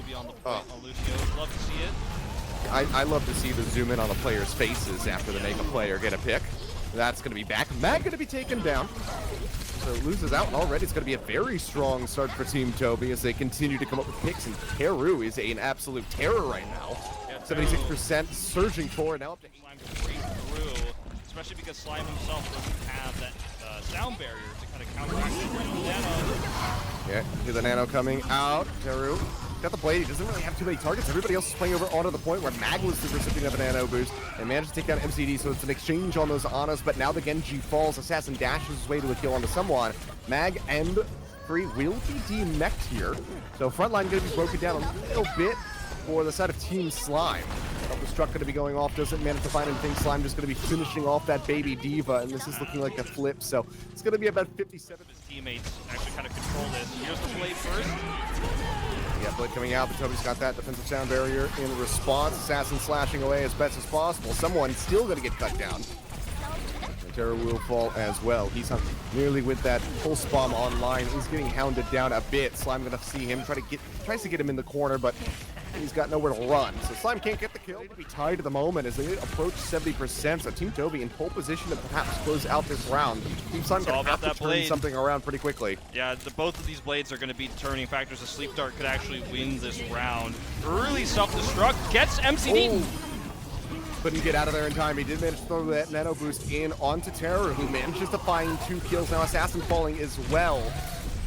Tobi on the point on Lucio. Love to see it. I love to see the zoom in on the players' faces after they make a play or get a pick. That's going to be back. Mag going to be taken down. So loses out, and already it's going to be a very strong start for Team Tobi as they continue to come up with picks, and Teru is an absolute terror right now. Yeah, 76% surging forward, now up to 8. Slime to break through, especially because Slime himself doesn't have that sound barrier to kind of counteract the nano. Yeah, hear the nano coming out. Teru got the blade. He doesn't really have too many targets. Everybody else is playing over onto the point where Mag was the recipient of a nano boost and managed to take down MCD, so it's an exchange on those Anas, but now the Genji falls. Assassin dashes his way to a kill onto someone. Mag and Free will be demeched here. So frontline going to be broken down a little bit for the side of Team Slime. Self-destruct going to be going off, doesn't manage to find anything. Slime just going to be finishing off that baby diva, and this is looking like a flip, so it's going to be about 57. His teammates actually kind of control this. Here's the blade first. Yeah, blade coming out, but Tobi's got that defensive sound barrier in response. Assassin slashing away as best as possible. Someone still going to get cut down. And Teru will fall as well. He's nearly with that pulse bomb online. He's getting hounded down a bit. Slime going to see him, tries to get him in the corner, but he's got nowhere to run. So Slime can't get the kill. To be tied to the moment as they approach 70%. So Team Tobi in pole position to perhaps close out this round. Team Slime going to have to turn something around pretty quickly. Yeah, both of these blades are going to be determining factors. The Sleep Dart could actually win this round. Early self-destruct gets MCD. Ooh. Couldn't get out of there in time. He did manage to throw that nano boost in onto Teru, who manages to find 2 kills. Now Assassin falling as well.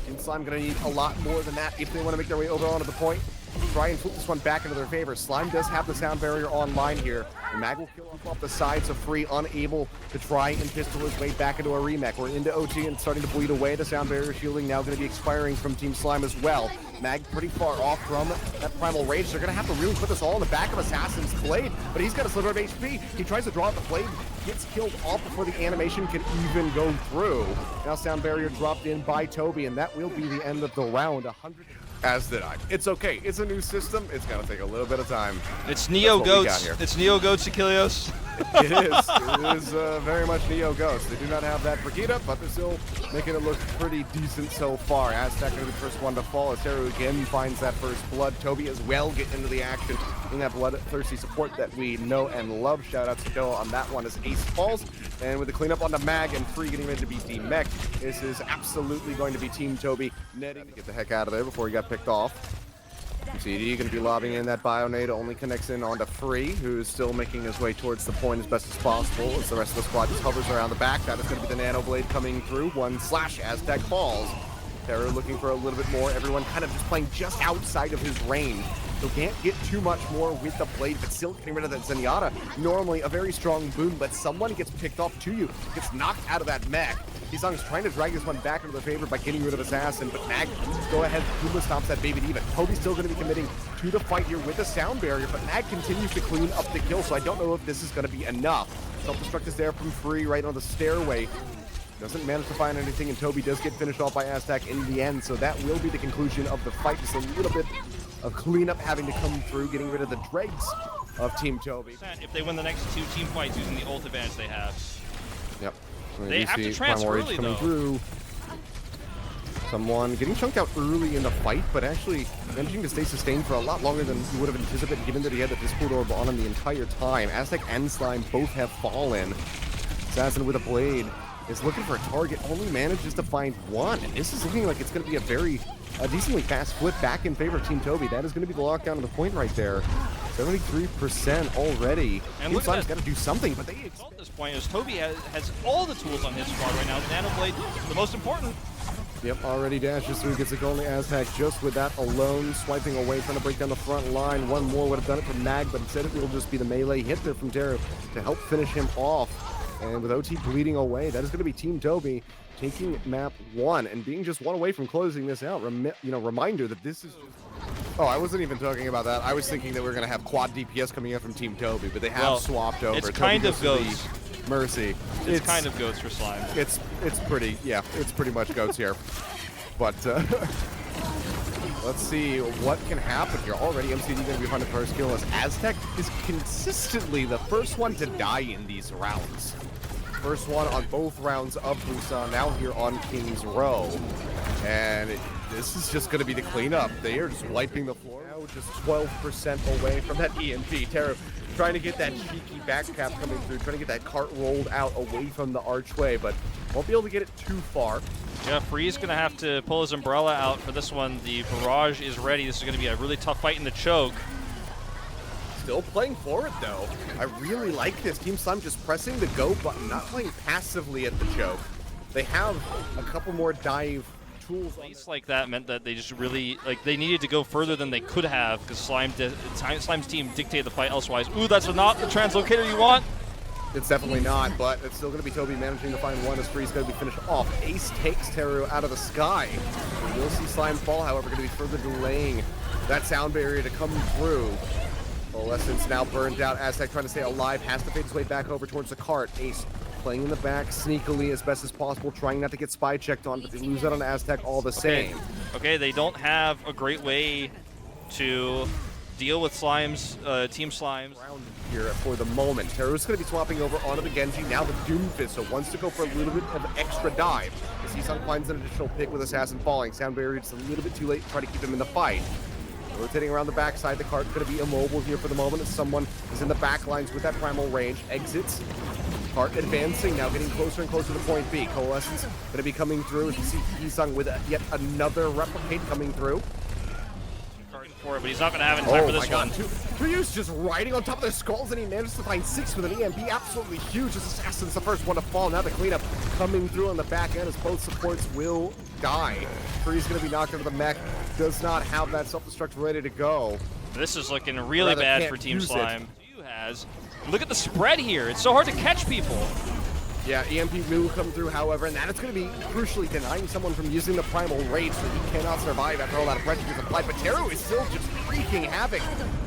Team Slime going to need a lot more than that if they want to make their way over onto the point. Try and flip this one back into their favor. Slime does have the sound barrier online here. And Mag will kill off the side, so Free unable to try and pistol his way back into a remech. We're into OT and starting to bleed away. The sound barrier shielding now going to be expiring from Team Slime as well. Mag pretty far off from that primal rage. They're going to have to really put this all in the back of Assassin's blade, but he's got a sliver of HP. He tries to draw out the blade, gets killed off before the animation can even go through. Now sound barrier dropped in by Tobi, and that will be the end of the round. 100. As did I. It's okay. It's a new system. It's going to take a little bit of time. It's Neo Goats. It's Neo Goats, Achilleos. It is. It is very much Neo Ghost. They do not have that Brigida, but they're still making it look pretty decent so far. AZTAC going to be the first one to fall as Teru again finds that first blood. Tobi as well getting into the action, being that bloodthirsty support that we know and love. Shout out to Doa on that one as Ace falls. And with the cleanup on the Mag and Free getting ready to be demeched, this is absolutely going to be Team Tobi netting to get the heck out of there before he got picked off. CD going to be lobbing in that Bionade, only connects in onto Free, who's still making his way towards the point as best as possible as the rest of the squad just hovers around the back. That is going to be the Nano Blade coming through. 1 slash AZTAC falls. Teru looking for a little bit more. Everyone kind of just playing just outside of his range. So can't get too much more with the blade, but still getting rid of that Zenyatta. Normally a very strong boon, but someone gets picked off to you, gets knocked out of that mech. Heesang is trying to drag this one back into their favor by getting rid of Assassin, but Mag go ahead, Puma stomps that baby diva. Tobi's still going to be committing to the fight here with the sound barrier, but Mag continues to clean up the kill, so I don't know if this is going to be enough. Self-destruct is there from Free right on the stairway. Doesn't manage to find anything, and Tobi does get finished off by AZTAC in the end, so that will be the conclusion of the fight. Just a little bit of cleanup having to come through, getting rid of the dregs of Team Tobi. If they win the next 2 team fights using the ult advantage they have. Yep. They have to transfer early, coming though. Through. Someone getting chunked out early in the fight, but actually managing to stay sustained for a lot longer than you would have anticipated, given that he had the Discord Orb on him the entire time. AZTAC and Slime both have fallen. Assassin with a blade is looking for a target, only manages to find one. And this is looking like it's going to be a decently fast flip back in favor of Team Tobi. That is going to be the lockdown of the point right there. 73% already. And Team Slime's got to do something, but they at this point is Tobi has all the tools on his squad right now. Nano Blade, the most important. Yep, already dashes through, gets a goal. AZTAC just with that alone, swiping away, trying to break down the front line. One more would have done it from Mag, but instead it will just be the melee hit there from Teru to help finish him off. And with OT bleeding away, that is going to be Team Tobi taking map 1 and being just 1 away from closing this out. Reminder that this is just... Oh, I wasn't even talking about that. I was thinking that we are going to have quad DPS coming in from Team Tobi, but they have swapped over. It's kind of goats. Mercy. It's kind of goats for Slime. It's pretty, yeah, it's pretty much goats here. But let's see what can happen here. Already MCD going to be finding the first kill as AZTAC is consistently the first one to die in these rounds. First one on both rounds of Busan, now here on King's Row. And this is just going to be the cleanup. They are just wiping the floor. Now just 12% away from that EMP. Teru trying to get that cheeky back cap coming through, trying to get that cart rolled out away from the archway, but won't be able to get it too far. Yeah, Free's going to have to pull his umbrella out for this one. The barrage is ready. This is going to be a really tough fight in the choke. Still playing forward, though. I really like this. Team Slime just pressing the go button, not playing passively at the choke. They have a couple more dive tools. Plays like that meant that they just really, like, they needed to go further than they could have because Slime's team dictated the fight elsewise. Ooh, that's not the translocator you want. It's definitely not, but it's still going to be Tobi managing to find one as Free's going to be finished off. Ace takes Teru out of the sky. We'll see Slime fall, however, going to be further delaying that sound barrier to come through. Essence now burned out. AZTAC trying to stay alive, has to fade his way back over towards the cart. Ace playing in the back sneakily as best as possible, trying not to get spy checked on, but they lose out on AZTAC all the same. Okay, they don't have a great way to deal with Slime's, Team Slime's. Here for the moment. Teru's going to be swapping over onto the Genji, now the Doomfist, so wants to go for a little bit of extra dive. As Heesang finds an additional pick with Assassin falling. Sound barrier just a little bit too late to try to keep him in the fight. Rotating around the backside, the cart going to be immobile here for the moment as someone is in the back lines with that primal range. Exits. Cart advancing, now getting closer and closer to point B. Coalescence going to be coming through as you see Heesang with yet another replicate coming through. For it, but he's not going to have it in time for this one. Toyou's just riding on top of their skulls, and he manages to find 6 with an EMP. Absolutely huge as Assassin's the first one to fall. Now the cleanup coming through on the back end as both supports will die. Free's going to be knocked into the mech. Does not have that self-destruct ready to go. This is looking really bad for Team Slime. Toyou has. Look at the spread here. It's so hard to catch people. Yeah, EMP will come through, however, and that is going to be crucially denying someone from using the primal rage, so he cannot survive after all that pressure is applied. But Teru is still just wreaking havoc.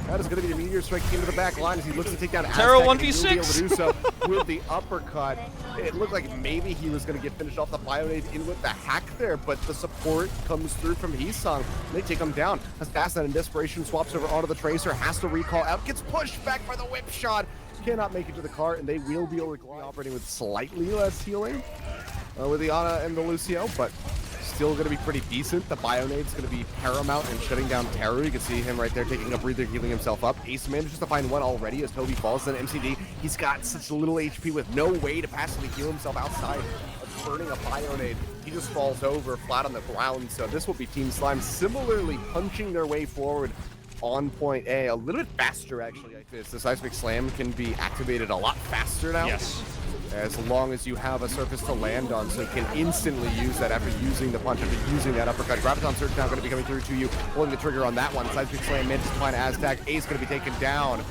That is going to be the meteor strike into the back line as he looks to take down Teru AZTAC. 1v6. Be able to do so with the uppercut. It looked like maybe he was going to get finished off the Bionade in with the hack there, but the support comes through from Heesang. They take him down. Assasin in desperation swaps over onto the Tracer, has to recall out, gets pushed back by the whip shot. Cannot make it to the cart, and they will be able to be operating with slightly less healing with the Ana and the Lucio, but still going to be pretty decent. The Bionade's going to be paramount in shutting down Teru. You can see him right there taking a breather, healing himself up. Ace manages to find one already as Tobi falls. Then MCD, he's got such little HP with no way to passively heal himself outside of burning a Bionade. He just falls over flat on the ground, so this will be Team Slime similarly punching their way forward on point A, a little bit faster actually. Like this, the seismic slam can be activated a lot faster now. Yes. As long as you have a surface to land on, so you can instantly use that after using the punch, after using that uppercut. Graviton Surge now going to be coming through to you, pulling the trigger on that one. Seismic slam manages to find AZTAC. Ace going to be taken down.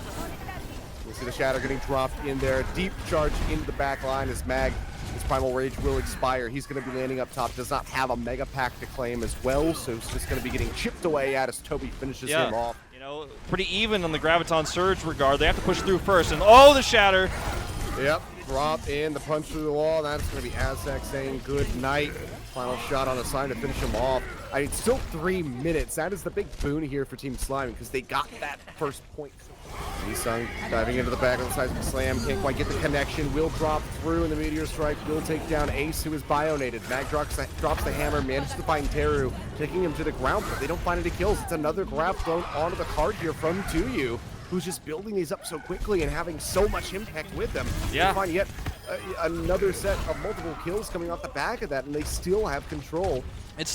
We'll see the shatter getting dropped in there. Deep charge into the back line as Mag. His primal rage will expire. He's going to be landing up top. Does not have a mega pack to claim as well, so he's just going to be getting chipped away at as Tobi finishes him off. You know, pretty even on the Graviton Surge regard. They have to push through first, and oh, the shatter. Yep, drop in the punch through the wall. That's going to be AZTAC saying good night. Final shot on Assasin to finish him off. I mean, still 3 minutes. That is the big boon here for Team Slime because they got that first point. Heesang diving into the back of the seismic slam, can't quite get the connection, will drop through, and the meteor strike will take down Ace, who is bionated. Mag drops the hammer, manages to find Teru, taking him to the ground, but they don't find any kills. It's another grab thrown onto the card here from toyou, who's just building these up so quickly and having so much impact with them. Yeah. They find yet another set of multiple kills coming off the back of that, and they still have control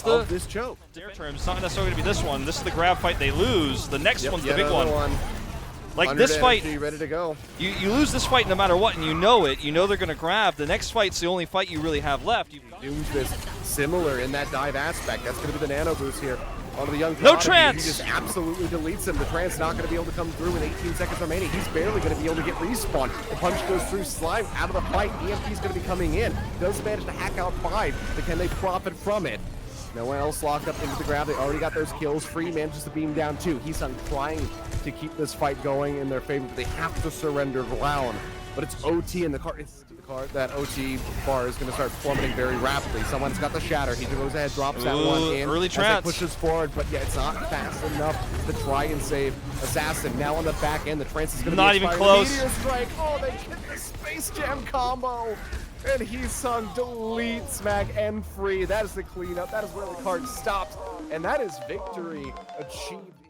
of this choke. Their terms, it's not necessarily going to be this one. This is the grab fight they lose. The next one's the big one. Like this fight, ready to go. You lose this fight no matter what, and you know it. You know they're going to grab. The next fight's the only fight you really have left. Doomfist similar in that dive aspect. That's going to be the nano boost here onto the young No Prodigy. trance! He just absolutely deletes him. The trance not going to be able to come through with 18 seconds remaining. He's barely going to be able to get respawn. The punch goes through Slime out of the fight. EMP's going to be coming in. Does manage to hack out 5, but can they profit from it? No one else locked up into the grab. They already got those kills. Free manages to beam down 2. Heesang trying to keep this fight going in their favor, but they have to surrender ground. But it's OT in the car. That OT bar is going to start plummeting very rapidly. Someone's got the shatter. He goes ahead, drops that one in. Early trance. Pushes forward, but yeah, it's not fast enough to try and save Assassin. Now on the back end, the trance is going to be not even close. Meteor strike. Oh, they get the Space Jam combo. And Heesang deletes Smack and free. That is the cleanup. That is where the card stops. And that is victory achieved.